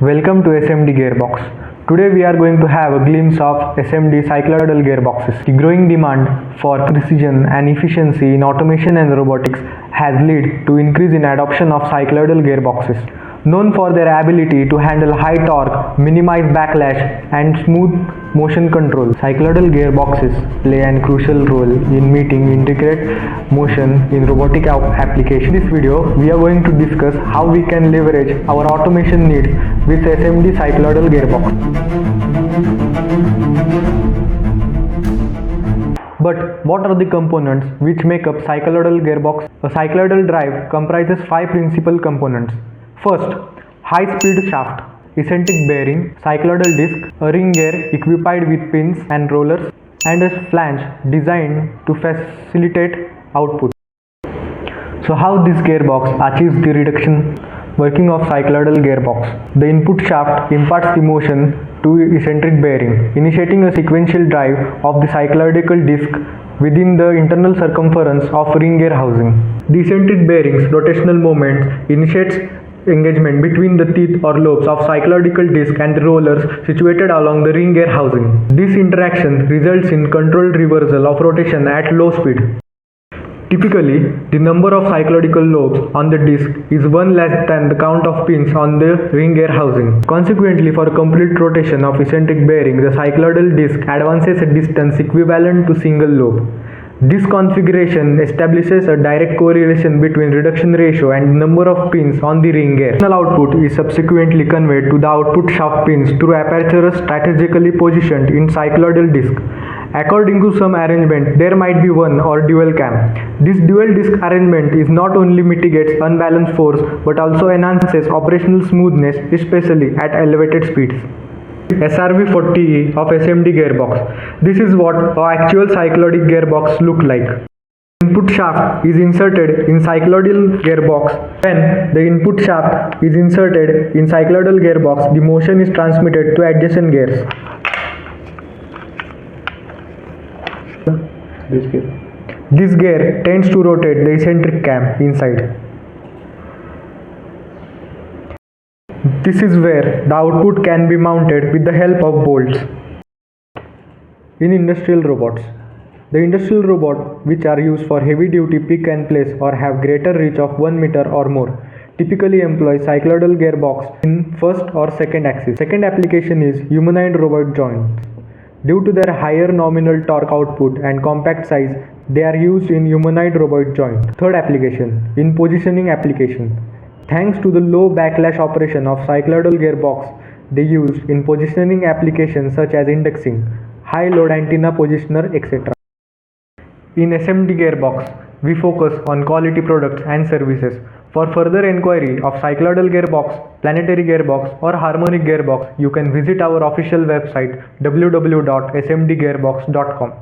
Welcome to SMD Gearbox. Today we are going to have a glimpse of SMD Cycloidal gearboxes. The growing demand for precision and efficiency in automation and robotics has led to increase in adoption of cycloidal gearboxes. Known for their ability to handle high torque, minimize backlash and smooth motion control, cycloidal gearboxes play a crucial role in meeting intricate motion in robotic applications. In this video, we are going to discuss how we can leverage our automation needs with SMD cycloidal gearbox. But what are the components which make up cycloidal gearbox? A cycloidal drive comprises 5 principal components. First, high-speed shaft, eccentric bearing, cycloidal disc, a ring gear equipped with pins and rollers, and a flange designed to facilitate output. So how this gearbox achieves the reduction working of cycloidal gearbox? The input shaft imparts the motion to eccentric bearing, initiating a sequential drive of the cycloidal disc within the internal circumference of ring gear housing. The eccentric bearing's rotational moment initiates engagement between the teeth or lobes of cycloidal disc and the rollers situated along the ring gear housing. This interaction results in controlled reversal of rotation at low speed. Typically, the number of cycloidal lobes on the disc is one less than the count of pins on the ring gear housing. Consequently, for complete rotation of eccentric bearing, the cycloidal disc advances a distance equivalent to single lobe. This configuration establishes a direct correlation between reduction ratio and number of pins on the ring gear. The output is subsequently conveyed to the output shaft pins through apertures strategically positioned in cycloidal disc. According to some arrangement, there might be one or dual cam. This dual disc arrangement is not only mitigates unbalanced force but also enhances operational smoothness, especially at elevated speeds. SRV40E of SMD gearbox. This is what an actual cycloidal gearbox look like. Input shaft is inserted in cycloidal gearbox. When the input shaft is inserted in cycloidal gearbox, the motion is transmitted to adjacent gears. This gear tends to rotate the eccentric cam inside. This is where the output can be mounted with the help of bolts. In industrial robots, the industrial robot which are used for heavy duty pick and place or have greater reach of 1 meter or more typically employ cycloidal gearbox in first or second axis. Second application is humanoid robot joints. Due to their higher nominal torque output and compact size, they are used in humanoid robot joint. Third application, in positioning application. Thanks to the low backlash operation of cycloidal gearbox, they used in positioning applications such as indexing, high load antenna positioner, etc. In SMD gearbox, we focus on quality products and services. For further inquiry of cycloidal gearbox, planetary gearbox or harmonic gearbox, you can visit our official website www.smdgearbox.com.